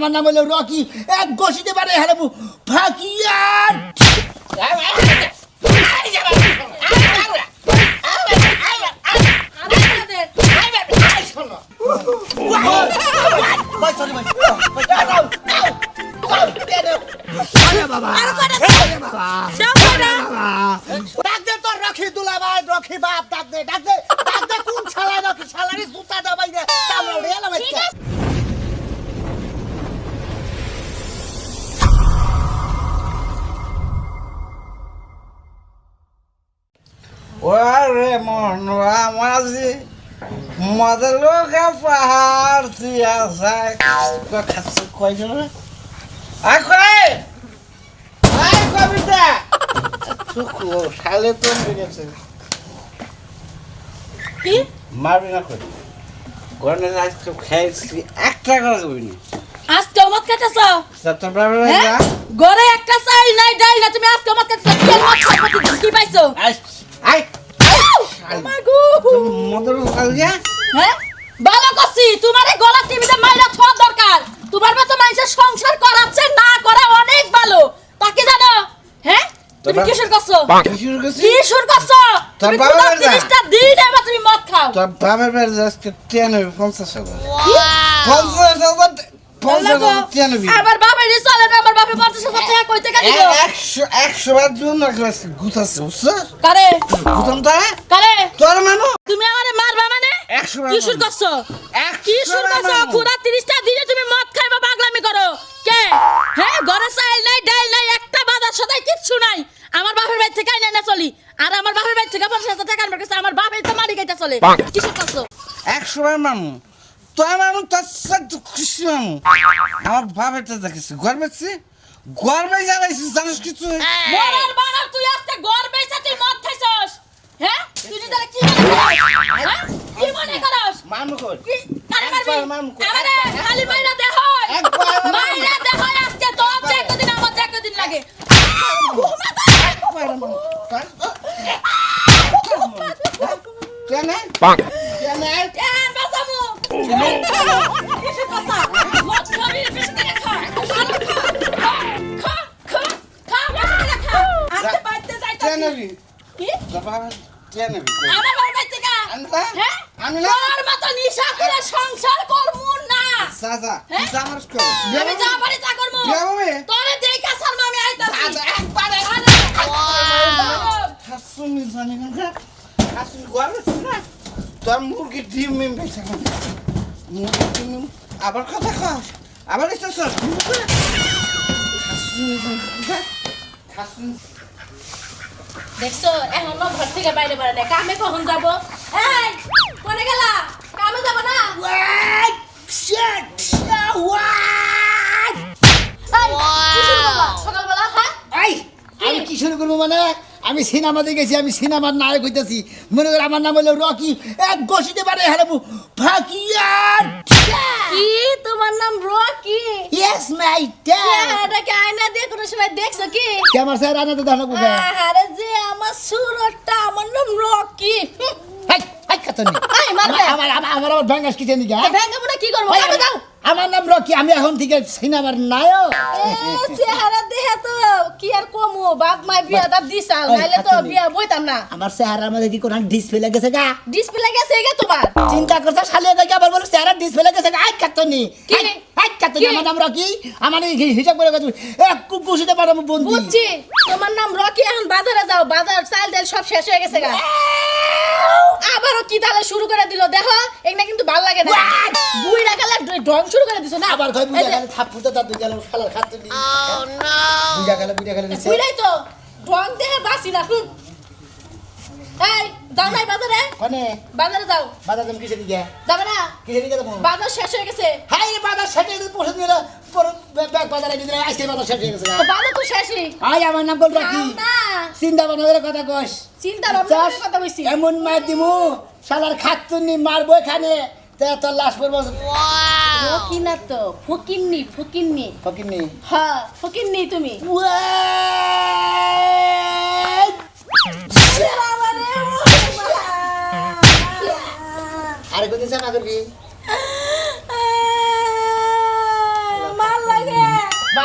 আমার নাম হলো রকি এক গসিতে পারে হারাবো ফাকিয়ার রকি দুলাভাই রকি বাপ ডাক দে কোন শালা রকি শালারি জুতা দাবাই রে কামড়া উড়ে এলাম একটা ওরে মনরা মাঝি মদলোকা পাহাড় দিয়া যায় খাচ্ছে কয়জন আয় কই আয় কবিতা সুকু শালে তো গেছে কি মারবি না কই গনে আজকে খাইছি একটা করে কবি না আজকে মত কাটাছ সত্তর বাবা না ঘরে একটা চাই নাই ডাই না তুমি আজকে মত কাটাছ কি পাইছো আয় মাগো মদর কালিয়া হ্যাঁ ভালো করছি তোমারে গলা টিভিতে মাইরা ছোয়া দরকার তোমার মতো মানুষের সংসার করাচ্ছে না করা অনেক ভালো তাকে জানো হ্যাঁ তুমি কি শুরু করছো কি শুরু করছো তোর তুমি বাবার পুরো 30টা দিন এবার তুমি মদ খাও তোর বাবার বাড়ি আজকে 50 আমার বাবা রে চলে না আমার বাবা 50,000 টাকা কই থেকে দিব 100 বার জন্য ক্লাস গুতাছে বুঝছো কারে গুতামটা কারে তোর মানু তুমি আমারে মারবা মানে 100 বার কি শুরু করছো কি শুরু করছো পুরা 30টা দিনে তুমি মদ খাইবা পাগলামি করো কে হ্যাঁ ঘরে চাইল নাই ডাল নাই একটা বাজার সদাই কিচ্ছু নাই আমার বাপের বাড়ি থেকে আইনা না চলি আর আমার বাপের বাড়ি থেকে 50,000 টাকা আমার কাছে আমার বাপই তো মারি গাইতা চলে কি শুরু করছো 100 বার মামু তোর মানু তার সাথে খুশি মামু আমার বাবাটা দেখেছি গর্বে জ্বালাইছি জানিস কিছু মরার বানার তুই আজকে ঘর বেচা তুই মদ খাইছস হ্যাঁ তুই নিজে কি মনে করস হ্যাঁ কি মনে করস মামু কই কি কারে মারবি মামু আমারে খালি মাইরা দে হয় মাইরা দে হয় আজকে তো যে কদিন আমার যে কদিন লাগে কেন কেন এন বাসামু কিছু কথা মদ খাবি বেশি করে খা খা খা আজকে বাইতে যাইতাছি কেনবি কি বাবা কেনবি আমার বাড়ি থেকে আনবা হ্যাঁ আমি না তোর মতো নিশা করে সংসার করমু না সাজা হ্যাঁ? জামার কো আমি যা পারি তা করমু যাবে তোরে দেখা শর্মা আমি আইতাছি সাজা একবারে হাসুনি জানি না হাসুনি গর্বে না তোর মুরগি ডিম মেম বেচা মুরগি ডিম আবার কথা কস আবার এসে সর হাসুনি হাসুনি দেখছো এখনো ঘর থেকে বাইরে বের না কামে কখন যাব এই কোনে গেলা কামে যাব না ওয়াই শিট ওয়াই এই কি শুরু করলা সকালবেলা হ্যাঁ আই আমি কি শুরু করবো মানে আমি সিনেমা দেখেছি আমি সিনেমার নায়ক হইতেছি মনে কর আমার নাম হলো রকি এক গসিতে পারে হারাবো ফাকিয়ার কি তোমার নাম রকি ইয়েস মাই ড্যাড এটাকে আয়না দিয়ে কোনো সময় দেখছো কি কে আমার স্যার আনাতে দেখাবো আরে যে আমার সুরটা আমার নাম রকি হাই হাই কাতনি এই মারবে আমার ভাঙ্গাস কি জানি গা ভেঙ্গে মুড়ে কি করবো কামে যাও আমার নাম রকি আমি এখন থেকে সিনেমার নায়ক চেহারা দেখে তো কি আর কমু বাপ মাই বিয়াটা দিছাল নাইলে তো বিয়া বইতাম না আমার চেহারার মধ্যে কি কোন ডিসপ্লে গেছে গা ডিসপ্লে গেছে গে তোমার চিন্তা করছ শালে দেখে আবার বলে চেহারার ডিসপ্লে গেছে গা আই কাতনি কি? আই কাতনি কি? আমার নাম রকি আমার হিসাব করে গেছে এক কুকুশিতে পারবো বন্ধু বুঝছি তোমার নাম রকি এখন বাজারে যাও বাজার চাল ডাল সব শেষ হয়ে গেছে গা আবারও কি তাহলে শুরু করে দিল দেখো এগুলা কিন্তু ভালো লাগে না বুইড়া গেলে ঢং শুরু করে দিছো না আবার কই বুঝা গেল থাপ্পুতে তার দুই গেল শালার খাতনি বুঝা গেল দিছে বুইড়াই তো ঢং দেখে বাসি না এই যাও নাই বাজারে কোনে বাজারে যাও বাজার দাম কিসে দিকে যাবে না কিসে দিকে দাম বাজার শেষ হয়ে গেছে হাই রে বাজার শেষ হয়ে গেছে পয়সা দিয়ে পর ব্যাগ বাজারে দিলে আজকে বাজার শেষ হয়ে গেছে তো বাজার তো শেষই আই আমার নাম বল রকি যাও না চিন্তা ভাবনা কথা কস চিন্তা ভাবনা করে কথা কইছি এমন মার দিমু শালার খাতুনি মারবো এখানে তে তোর লাশ পড়বো রকি না তো ফকিন্নি ফকিনি হ্যাঁ ফকিন্নি তুমি আরে কোনদিন চাপা করবি মাল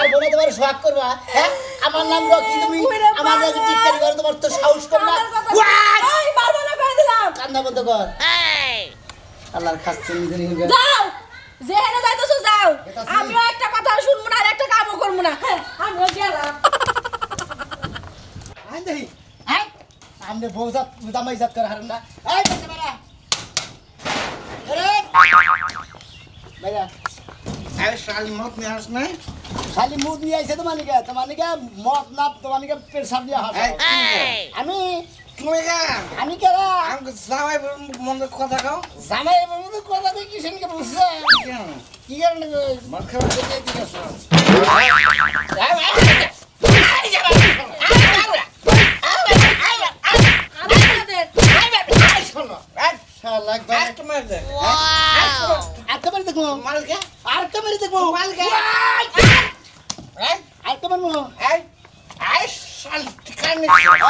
পারবো না তোমার সোহাগ করবা হ্যাঁ আমার নাম রকি তুমি আমার নাম টিটকারি করো তোমার তো সাহস কম না এই পারবো না কই দিলাম কান্না বন্ধ কর আল্লাহর খাচ্ছে নিজে নিজে যাও যেখানে যাইতেছো যাও আমিও একটা কথা শুনবো না আর একটা কামও করবো না হ্যাঁ আমিও গেলাম আই দেই আই আমনে বউজাত জামাই জাত কর হারনা এই বেটা বেটা আরে ভাইয়া আরে শালি মত নিয়ে আস নাই খালি মুখ নিয়ে আইছে তোমার নিকে মদ না তোমার নিকে পেশাব দিয়ে হাসা আমি তুমি গা আমি কেরা আমাকে জামাই মনে কথা খাও জামাই বাবু কথা কই কি শুনকে বুঝছে কি কারণে মদ খাওয়া দেখে কি আছে শালা একবার একটা মার দে আরেকটা মারি দেখবো মালকে আরেকটা মারি দেখবো মালকে আরেকটা মারবো এই এই শাল ঠিকানে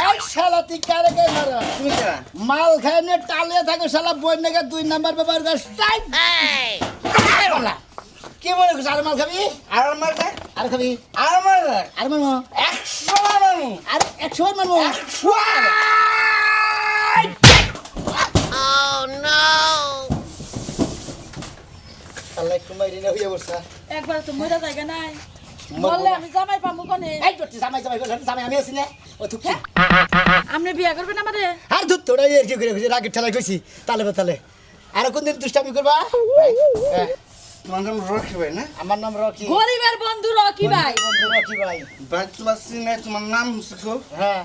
এই শালা তুই কারে কে মারা তুমি কেরা মাল খায় না টালে থাকে শালা বই নাকি 2 নাম্বার ব্যবহার কর টাইম কি মনে করছিস আর মাল খাবি আর মার দে আর খাবি আর মার দে আর মারবো 100 বার মারু আর 100 বার মারবো আল্লাহ একটু মাইরি না হইয়া বসা একবার তো মইরা জায়গা নাই বললে আমি জামাই পামু কোনে এই তো জামাই জামাই করছিস জামাই আমি আছি না ও তুই কি আপনি বিয়া করবেন আমারে আর দুধ তোড়াই এর কি করে রাগের ঠেলাই কইছি তালে তালে আর কোন দিন দুষ্টামি করবা তোমার নাম রকি ভাই না আমার নাম রকি গরিবের বন্ধু রকি ভাই বন্ধু রকি ভাই ভাই তোমার সিনে তোমার নাম শিখো হ্যাঁ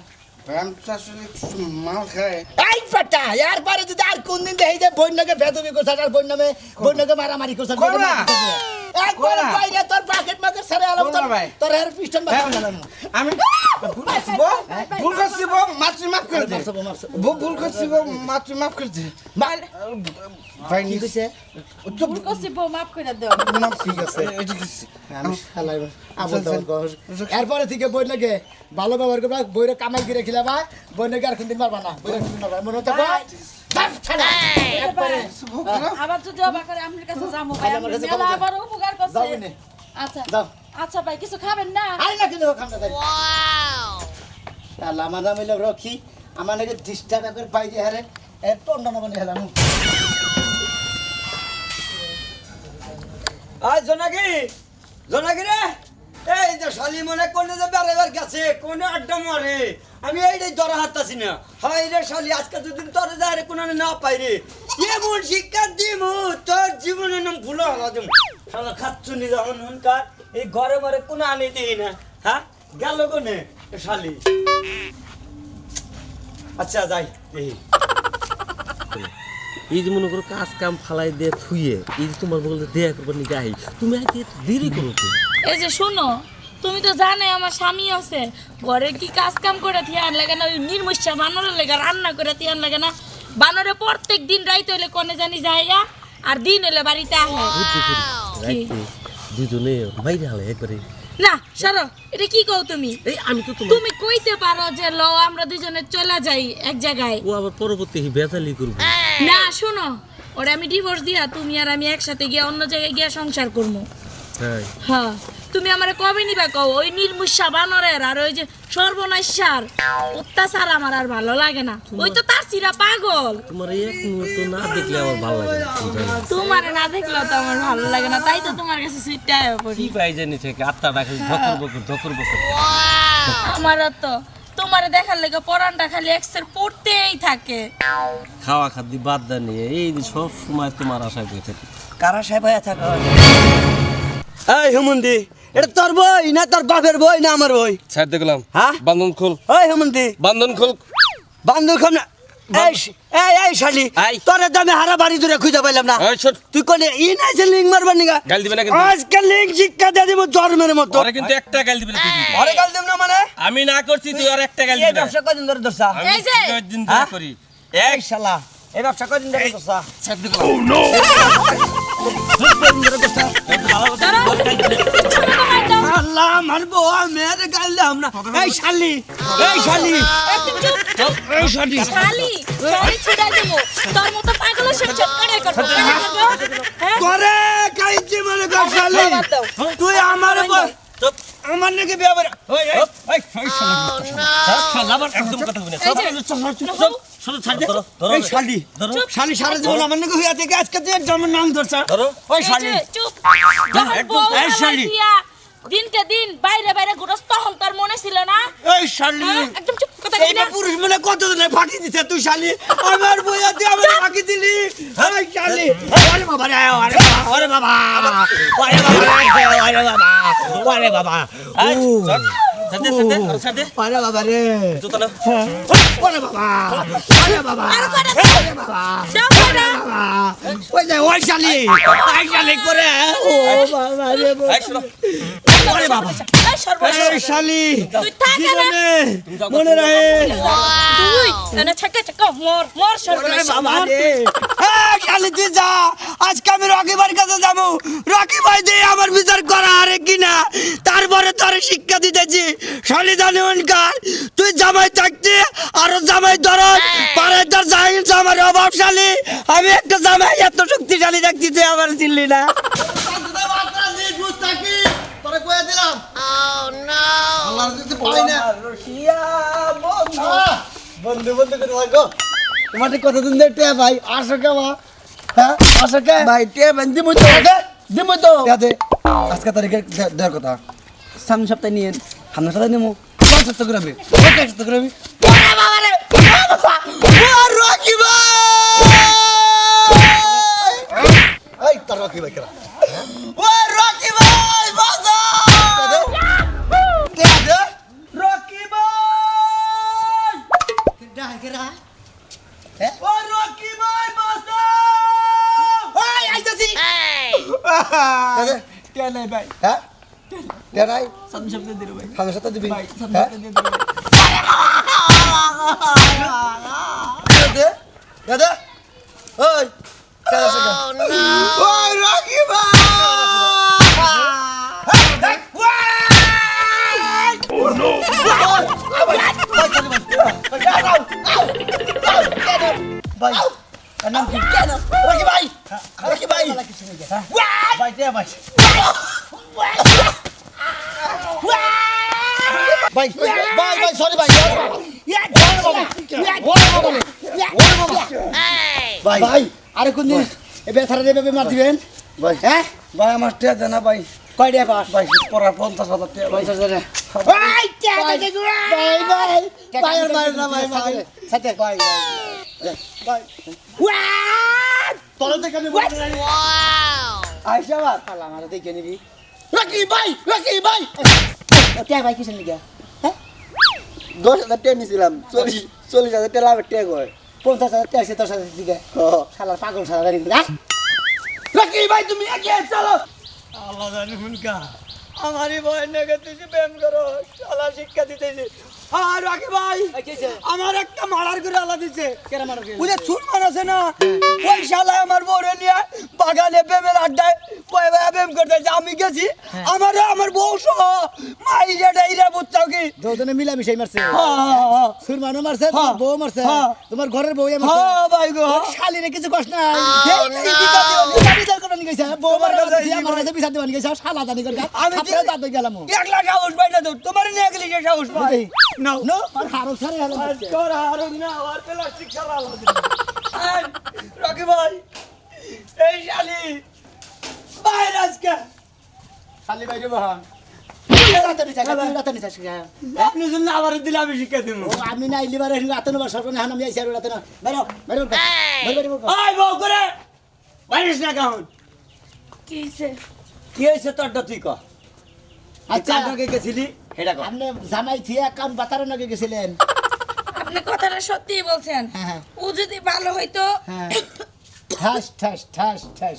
ভাই আমি তো আসলে একটু মাল খাই এই পাটা यार পারে যদি আর কোন দিন দেই যে বন্যকে বেদবি করছ আর বন্যকে মারামারি করছ করবা। একবার করবা। বাইরে তোর পকেট মাকে সারে আলাম করবা ভাই। তোর হেয়ার পিস্টন বানালাম আমি ভুল করছি মাতৃ মাফ করে দে ভুল করছি মাতৃ মাফ করে দে ভাই কি কইছে ভুল করছি বউ মাফ করে দাও মাফ ঠিক আছে এটা কি আমি শালাই আবল দাবল কর এরপরে থেকে বন্যকে ভালো ব্যবহার করবা বইরে কামাই করে খিলাবা বন্যকে আর কোন দিন মারবা না বইরে কোন দিন মারবা মনে তো বাপ ছাড়া একবারে আবার যদি অবাক করে আপনার কাছে যাবো ভাই আমার কাছে মেলা যাবো। আবার উপকার করছে যাও নে। আচ্ছা যাও। আচ্ছা ভাই কিছু খাবেন না আই না কিন্তু খামটা দাই আল্লাহ আমার নাম হইলো রকি আমার নাকি ডিস্টার্ব করে বাইরে হারে এর টন্ড না বনে হেলাম আজ জোনাকি জোনাকি রে এই যে শালি মনে করলে যে বেড়াবার গেছে কোন আড্ডা মারে আমি এইটাই ধরা হারতাছি না হাই রে শালি আজকে দুদিন তোর যায় রে কোনো না পাই রে এমন শিক্ষা দিমু তোর জীবনের নাম ভুলো হলো দিমু শালা খাচ্ছু নি যখন হুনকার এই ঘরে ঘরে কোনো আনি দিই না হ্যাঁ গেল কোনে এ শালি আচ্ছা যাই এই এই যে মনে করো কাজ কাম ফালাই দিয়ে থুয়ে এই যে তোমার বলতে দেয়া করবার নি গাই তুমি আজকে দেরি করো তো এই যে শোনো তুমি তো জানে আমার স্বামী আছে ঘরে কি কাজ কাম করে থিয়ান লাগে না ওই নির্মুষা বানরের লেগে রান্না করে থিয়ান লাগে না বানরে প্রত্যেক দিন রাইতে হইলে কোনে জানি যাইয়া আর দিন হইলে বাড়িতে আহে বুঝতে করি রাইতে দুজনে বাইরে হালে একবারে না সরো এটা কি কও তুমি এই আমি তো তোমার তুমি কইতে পারো যে ল আমরা দুজনে চলে যাই এক জায়গায় ও আবার পরবর্তী বেজালি করবো না শোনো ওরে আমি ডিভোর্স দিয়া তুমি আর আমি একসাথে গিয়া অন্য জায়গায় গিয়া সংসার করবো হ্যাঁ হ্যাঁ তুমি আমারে কবে নিবা কও ওই নির্মুষা বানরের আর ওই যে সর্বনাশার অত্যাচার আমার আর ভালো লাগে না ওই তো তার চিরা পাগল তোমার এই এক মুহূর্ত না দেখলে আমার ভালো লাগে না, তুমি জানো। তোমারে না দেখলেও তো আমার ভালো লাগে না তাই তো তোমার কাছে সুইটটা পড়ি কি পাই জানি থেকে আত্মা রাখি ধকর বকর আমারও তো তোমারে দেখার লেগে পরানটা খালি এক্সের পড়তেই থাকে খাওয়া খাদ্য বাদ দা নিয়ে এই যে সব সময় তোমার আশায় পেয়ে থাকি কারা সাহেব হয়ে থাকা এই হুমন্দি এটা তোর বই না তোর বাপের বই না আমার বই ছাড় দেখলাম হ্যাঁ বান্ধন খুল ওই হুমন্দি বান্ধন খুল বান্ধব খাম না এই শালি আই। তোরে দামে হারা বাড়ি ধরে খুঁজে পাইলাম না এই ছোট তুই কোনে ই নাই যে লিঙ্ক মারবার নিগা গাল দিবে না কিন্তু আজকে লিঙ্ক শিক্ষা দিয়ে দিব জন্মের মতো ওরে কিন্তু একটা গাল দিবে না তুই কিন্তু। আরে কাল দিম না মানে আমি না করছি তুই আর একটা গাল এই দিবি না ব্যবসা কদিন ধরে ধরছা আমি এই যে। দিন ধরে হ্যাঁ? করি এই শালা এই ব্যবসা কদিন ধরে ধরছা ছাড় দেখলাম ভালো কথা আল্লাহ মারবো মেয়ের গাল দাম না এই শালি এই শালি এই শালি শালি শালি ছিড়াই দেবো তোর মতো পাগল সব চটকারে করবো হ্যাঁ করে কাইছে মানে গো শালি তুই আমার আমার নাকি বিয়ে করে ওই এই এই শালা আবার একদম কথা বলে এই যে, শুধু ছাড় দে এই শালি ধরো শালি সারা জীবন আমার নাকি হইয়া থেকে আজকে তুই জন্মের নাম ধরছ ধরো ওই এই শালি যে, চুপ যখন একদম, বউ এই শালি। জামাই দিয়া দিনকে দিন বাইরে বাইরে ঘুরস তখন তোর মনে ছিল না এই শালি হ্যাঁ? একদম চুপ কথা এইটা পুরুষ মানে কতদিনে ফাঁকি দিছে তুই শালি আমার বইয়া তুই আমার ফাঁকি দিলি এই শালি আরে বাবা রে আরে বাবা আরে বাবা আরে বাবা আরে বাবা এই ছাড় দে ছাড় দে আর ছাড় দে আরে বাবা রে জুতা না আরে বাবা আরে বাবা আরো কয়টা আরে বাবা দাও কয়টা ওই যে ওই শালি করে ও বাবা রে এই শোনো আরে বাবা এই সর্বনাশ এই শালি তুই থাক না জীবনে মনে রাখে তুই এনে ছাকে ছাকে মর মর ওরে সর্বনাশ বাবা মর রে শালি তুই যা আজকে আমি রকি ভাইয়ের কাছে যাবো রকি ভাই দিয়ে আমার বিচার করা আরে কিনা তারপরে তোর শিক্ষা দিতেছি শালি জানি অনকার তুই জামাই থাকতে আরো জামাই ধরন পারে তোর জাহিন আমার অভাবশালী আমি একটা জামাই এত শক্তিশালী দেখছি তুই আমার চিনলি না বন্ধু বন্ধু করে লাগো তোমার কতদিন ধরে টিয়া ভাই আসো কে মা হ্যাঁ আসো কে ভাই টিয়া বান দিমু তো দিমু তো দে আজকে তারিখে দেওয়ার কথা সামনে সপ্তাহে নিয়ে সামনে সাথে নেবো 50 করে আমি 50 করে আমি রকি ভাই এই তার কি ভাই কেরা ও রকি ভাই বাজা রকি ভাই কেরা কেরা ও রকি ভাই বাজা ওই আইতাছি টিয়া নাই ভাই হ্যাঁ টিয়া নাই সামনে সপ্তাহে দিরু ভাই সামনে সাথে দিবি সামনে হ্যাঁ সপ্তাহে দিয়ে দিরু দে দে দে ওই কেরা আছে ও রকি ভাই ভাই নাম কি রাকি ভাই রাকি ভাই ভাই টিয়া ভাই ভাই ভাই ভাই সরি ভাই ভাই ভাই আরে কোন দিন এ বেচারা দেবে মার দিবেন ভাই হ্যাঁ ভাই আমার টিয়া দেন না ভাই কয় টাকা পাস ভাই পড়া 50,000 টিয়া ভাই 50,000 ভাই ভাই ভাই ভাই মার না ভাই ভাই সাথে ভাই ভাই তোর দেখে আমি বলতে জানি আইসা বাদ পালা আমার দেখে নিবি রাকি ভাই টিয়া ভাই কিসের লিগা হ্যাঁ 10,000 টিয়া নিছিলাম 40,000 টিয়া লাভ টিয়া কয় 50,000 টিয়া আছে তোর সাথে দিকে শালার পাগল শালা দাঁড়িয়ে রকি ভাই তুমি এগিয়ে চলো আল্লাহ জানি হুনকা আমারই বই নাকি তুই প্রেম করো শালা শিক্ষা দিতেছি আর রকি ভাই আমার একটা মারার করে আলা দিছে কেরা মার ওই যে সুরমান আছে না ওই শালা আমার বউরে নিয়ে বাগানে প্রেমের আড্ডায় বয়ে বয়ে প্রেম করতে যে আমি গেছি আমার বউ সহ মাইরে ডাইরে বুঝছাও কি দুজনে মিলামিশাই মারছে হ্যাঁ সুরমানও মারছে হ্যাঁ। বউ মারছে হ্যাঁ। তোমার ঘরের বউয়ে মারছে হ্যাঁ ভাই গো শালিরে কিছু কষ্ট নাই এই বিচার দিও নি। বিচার করতে নিয়ে গেছে বউ তোমার মারা কাছে আমার কাছে বিচার দিবা নিয়ে গেছে শালা জানি করে আমি আপনারা দাঁত গেলাম একলা সাহস পাই না তো তোমার নিয়ে গেলি যে সাহস পাই নাও নো আর হারো ছাড়ে হলো তোর হারুন না আর প্লাস্টিক সারা রকি ভাই এই শালি বাইরে আজকে শালি বাইরে বহান রাতে নিচা আপনি জন্য আবার দিলে আমি শিক্ষা দিব ও আমি না ইলিবার আতনো বার সরকার হান আমি আইছি আর রাতে না বাইরে বাইরে বাইরে ওই বউ করে বাইরিস না কাহন কি হইছে কি হয়েছে তোরটা তুই ক আচ্ছা আচ্ছা গেছিলি সেটা ক আপনি জামাই থিয়া কাম বাতারে নাকি গেছিলেন আপনি কথাটা সত্যিই বলছেন হ্যাঁ, হ্যাঁ। ও যদি ভালো হইতো হ্যাঁ ঠাস ঠাস ঠাস ঠাস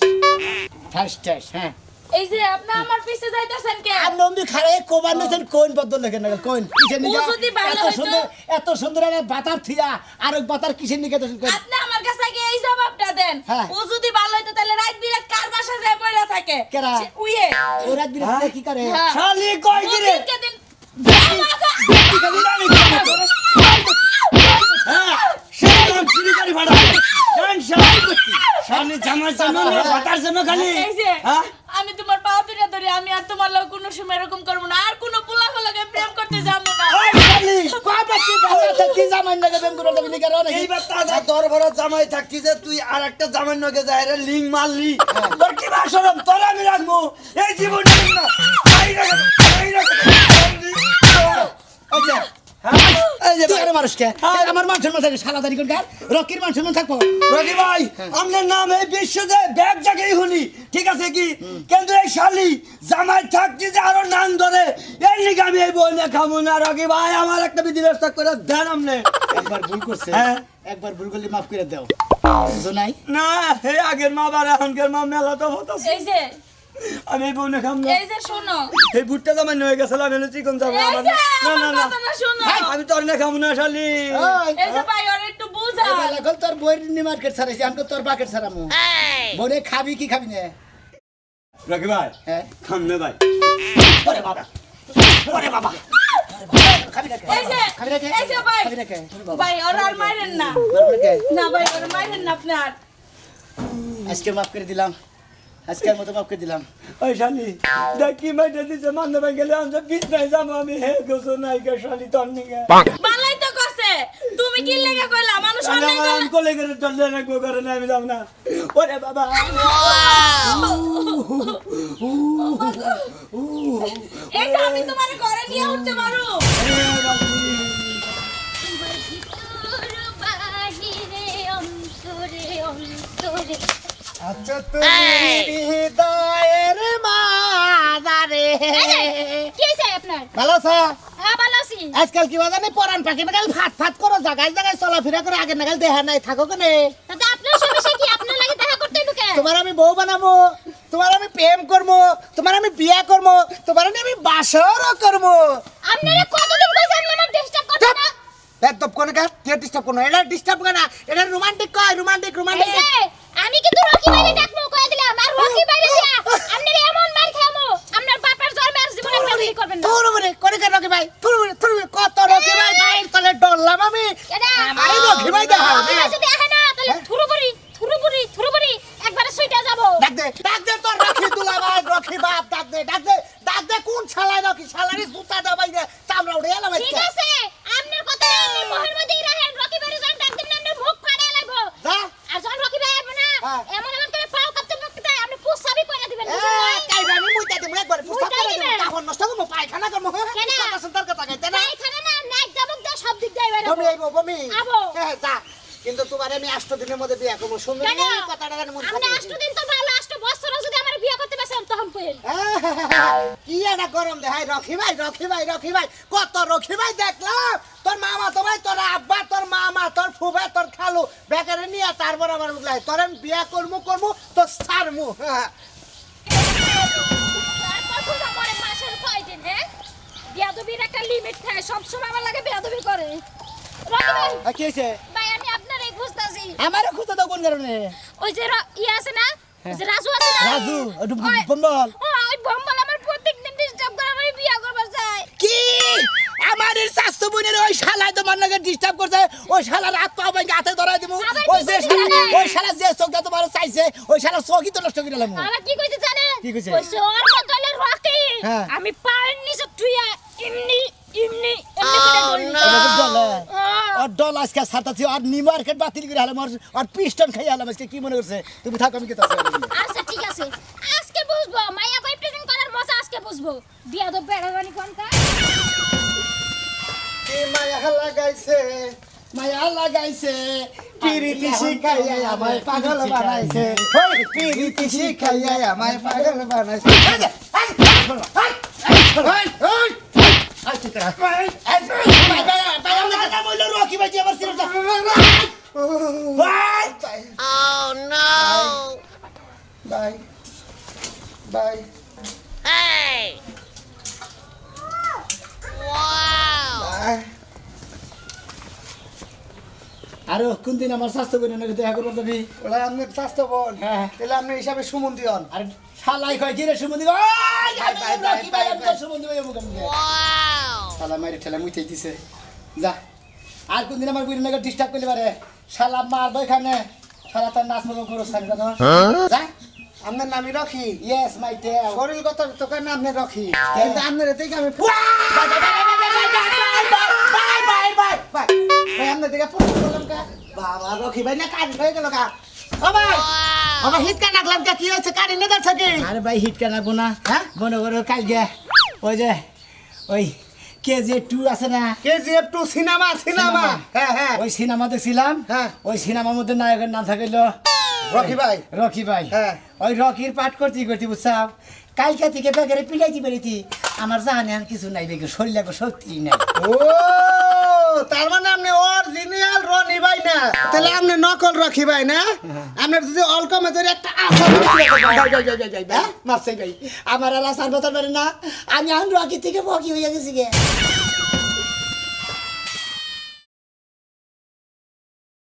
ঠাস ঠাস হ্যাঁ এই যে আপনি আমার পিছে যাইতাছেন কে আর নম্বি খারে কোবান নেছেন কোন বদল লেখেন না কোন কিসের নিকে ও যদি ভালো এত হইতো- সুন্দর এত সুন্দর একটা বাতার থিয়া আর এক বাতার কিসের নিকে তো আপনি আমার কাছে আগে এই জবাবটা দেন হ্যাঁ। ও যদি ভালো হইতো তাহলে রাত বিরাত কার বাসায় যায় পড়ে থাকে কেরা? সে উইয়ে ও রাত বিরাতে কি করে হ্যাঁ। শালি কই ও দিরে দিনকে দিন হ্যাঁ শালি চুরি করে ফাড়া জান শালি করতি শালি জামার জন্য না বাতার জন্য খালি এই যে হ্যাঁ আমি তোমার পা দুইটা ধরে আমি আর তোমার লগে কোনো সময় এরকম করব না আর কোনো করতে যাবো না ওই শালি কবে কি বাবা থাকি জামাই নাকি প্রেম করতে যাবি নাকি রে এইবার তাজা দরবারে জামাই থাকতি যে তুই আর একটা জামাই নগে যায় রে লিং মারলি তোর কি বা শরম তোর আমি রাখবো এই জীবনে না আচ্ছা এই যে তুই আরে মানুষকে আমার মান সম্মান থাকে শালা দাড়ি কোন গার রকির মান সম্মান থাকবো রকি ভাই আপনার নাম এই বিশ্ব যে ব্যাগ জায়গায় শুনি ঠিক আছে কি কিন্তু এই শালি জামাই থাকতি যে আরো নাম ধরে এই লিগে আমি এই বই না খাবো না রকি ভাই আমার একটা বিধি ব্যবস্থা করে দেন আপনি একবার ভুল করছে হ্যাঁ। একবার ভুল করলে মাফ করে দাও বুঝো নাই না হে আগের মা বার এখনকার মা মেলা তো হতাছে এই যে আমি এই বই না খাম না এই যে শোনো এই বুটটা জামাই হয়ে গেছিল আমি হলো চিকন যাবো এই আমার যে না না আমার না কথাটা শোনো আমি তোর না খাবো না শালি ওই এই যে ভাই ওর একটু বুঝা এবেলা কল তোর বইয়ের নি মার্কেট ছাড়াইছি আমি তোর বাকেট ছাড়ামু বনে খাবি কি খাবি না রকি ভাই হ্যাঁ খাম না ভাই ওরে বাবা ওরে বাবা খাবি না কে এই যে খাবি না কে এই যে ভাই খাবি না কে ভাই ওর আর মাইরেন না মারবো না কে না ভাই ওর মাইরেন না আপনার আজকে মাফ করে দিলাম আজকের মতো মাফ করে দিলাম ওই শালি দেখি মাইটা দিছে মানতে ভাই গেলে আমি বিট নাই যাবো আমি হে গোসো নাই কে শালি তোর নিগে বালাই তো করছে তুমি কি লেগে কইলা মানুষ অন্যায় আমি করলে কোলে করে চললে না গো করে না আমি যাব না ওরে বাবা এই যে আমি তোমার ঘরে নিয়ে উঠতে পারো আচ্ছা তুমি হৃদয়ের মাদারে কি হইছে আপনার? ভালো আছো হ্যাঁ, ভালো আছি। আজকাল কি বাজার নেই পরান পাখি নাগাল ফাট ফাট করো জায়গায় জায়গায় চলাফেরা করে আগে নাগাল দেখা নাই থাকো কেনে তাতে আপনার সমস্যা কি? আপনার লাগে দেখা করতে হইব কেন? তোমার আমি বউ বানাবো তোমার আমি প্রেম করবো তোমার আমি বিয়া করবো তোমার আমি বাসরও করবো আপনারা কতদিন কইছে আপনি আমার ডিস্টার্ব করতে না? একদম কোন কাজ ডিস্টার্ব করো এটা ডিস্টার্ব করে না এটা রোমান্টিক কয় রোমান্টিক এই রোমান্টিক যে, আমি কিন্তু রকি বাইরে ডাকবো কই দিলাম। আর রকি বাইরে দিয়া আপনারা এমন মার খামু, আপনার বাপের জন্মে আর জীবনে প্রেম করবেন না। তোর বলে কোনে কেন রকি ভাই তোর কত রকি ভাই ভাই তলে ডরলাম আমি এটা আমারে রকি ভাই দেখা আপনারা যদি আহে না তাহলে থুরুবুরি একবারে সুইটা যাব। ডাক দে তোর রকি দুলা ভাই রকি বাপ ডাক দে কোন শালা রকি শালারি জুতা দাবাই দে চামড়া উড়ে এলাম ঠিক আছে, আপনার কথা আপনি মোহের মধ্যেই রাখেন। রকি বাইরে যখন ডাক দিন না মুখ ফাড়ে লাগবো। যা আর যখন রকি ভাই আসবে না, হ্যাঁ। এমন করে পাও কাঁপতে কাঁপতে আপনি পুষাবি কইরা দিবেন। এ বুঝছেন না? কাইবা আমি মুইতা দেব একবার পুস্তাব মুইতাই করে দেব দিবেন। কাপড় নষ্ট করব পায়খানা করব কেন? কথা সুন্দর কথা কইতে না এখানে না নাইট যাবক দা সব দিক দিয়ে বেরোবো। বমি আইবো বমি আবো। হ্যাঁ যা কিন্তু তোমার আমি 8 দিনের মধ্যে বিয়া করব সুন্দর কেন? কথাটা জানি মন আপনি 8 দিন তো ভালো, 8 বছর যদি আমার বিয়ে করতে পারেন তখন কইেন। কি একটা গরম দেখাই রকি ভাই কত রকি ভাই দেখলাম তোর মামা তো ভাই তোর আব্বা তোর মামা তোর ফুফা তোর খালু বেকারে নিয়ে তারপর আমার মুখলাই তোর আমি বিয়া করবো তোর সারমু তারপর পূজা করে মাসের কয়দিন, হ্যাঁ? বেয়াদবির একটা লিমিট থাকে, সব সময় আমার লাগে বেয়াদবি করে। রকি ভাই, কি হয়েছে ভাই আমি আপনারই খুঁজতাছি। আমারও খুঁজতে দাও কোন কারণে ওই যে ইয়ে আছে না, ওই যে রাজু আছে না, রাজু একটু ওই- বম্বল ওই বম্বল আমার প্রত্যেকদিন ডিস্টার্ব করে আমার বিয়ে করবার চাই। কি আমার এই স্বাস্থ্য বোনের ওই শালা তোমার নাকি ডিস্টার্ব করছে ওই শালা রাত পাও ভাই হাতে ধরাই দিব আবার ওই কি যে করছে শালা জানেন? ওই শালা যে চোখটা তোমার চাইছে ওই শালা চোখই তো নষ্ট করে দিলাম আবার কি কইতে জানে? কি কইছে? কইছে ওর বদলে রকি হ্যাঁ। আমি পায়ের নিচে তুইয়া এমনি করে ধরলি। আর ডল আজকে সাতাছি আর নি মার্কেট বাতিল করে হলাম আর পিস্টন খাই হলাম আজকে কি মনে করছে তুমি থাকো আমি কেতা আচ্ছা ঠিক আছে, আজকে বুঝবো মাইয়া কই প্রেজেন্ট করার মজা আজকে বুঝবো। বিয়া তো বেড়াবানি কোনটা কি মায়া লাগাইছে পিরিতি শিখাইয়া আমায় পাগল বানাইছে ওই পিরিতি শিখাইয়া আমায় পাগল বানাইছে আরো কোন দিন আমার স্বাস্থ্য বোনের নাকি দেখা করবো তুমি ওরা আপনি স্বাস্থ্য বোন হ্যাঁ তাহলে আপনি হিসাবে সুমন দিয়ন আর শালাই কয় কি রে সুমন্দি শালা মারি ঠেলা মুইতে দিছে যা আর কোন দিন আমার বোনের নাকি ডিস্টার্ব করলে পারে শালা মারবো এখানে শালা তার নাচ মতো করো সারি জানো যা আপনার নামই রকি ইয়েস মাই টেল শরীরগত তোকে নামে রকি কিন্তু আপনার থেকে আমি ভাই আমরা দিকে ফোন করলাম কা বাবা রকি ভাই না কাজ হয়ে গেল কা ও ভাই ও ভাই হিট কা নাগলাম কা কি হয়েছে কারি না দাঁড় থাকে আরে ভাই হিট কেন রাখবো না হ্যাঁ মনে করো কালকে ওই যে ওই KGF 2 আছে না KGF 2 সিনেমা সিনেমা হ্যাঁ হ্যাঁ ওই সিনেমা দেখছিলাম হ্যাঁ। ওই সিনেমার মধ্যে নায়কের নাম থাকলো রকি ভাই রকি ভাই হ্যাঁ। ওই রকির পাঠ করতে করতে বুঝছাও কালকে থেকে বেগারে পিটাইতে পেরেছি আমার জানে আর কিছু নাই বেগে শরীরে শক্তি নাই ও তার মানে আপনি অরিজিনাল রনি ভাই না তাহলে আপনি নকল রকি ভাই না আপনার যদি অল্প মেজরে একটা আসল মারছে ভাই আমার আর আসার কথা পারে না আমি রকি থেকে বকি হয়ে গেছি গে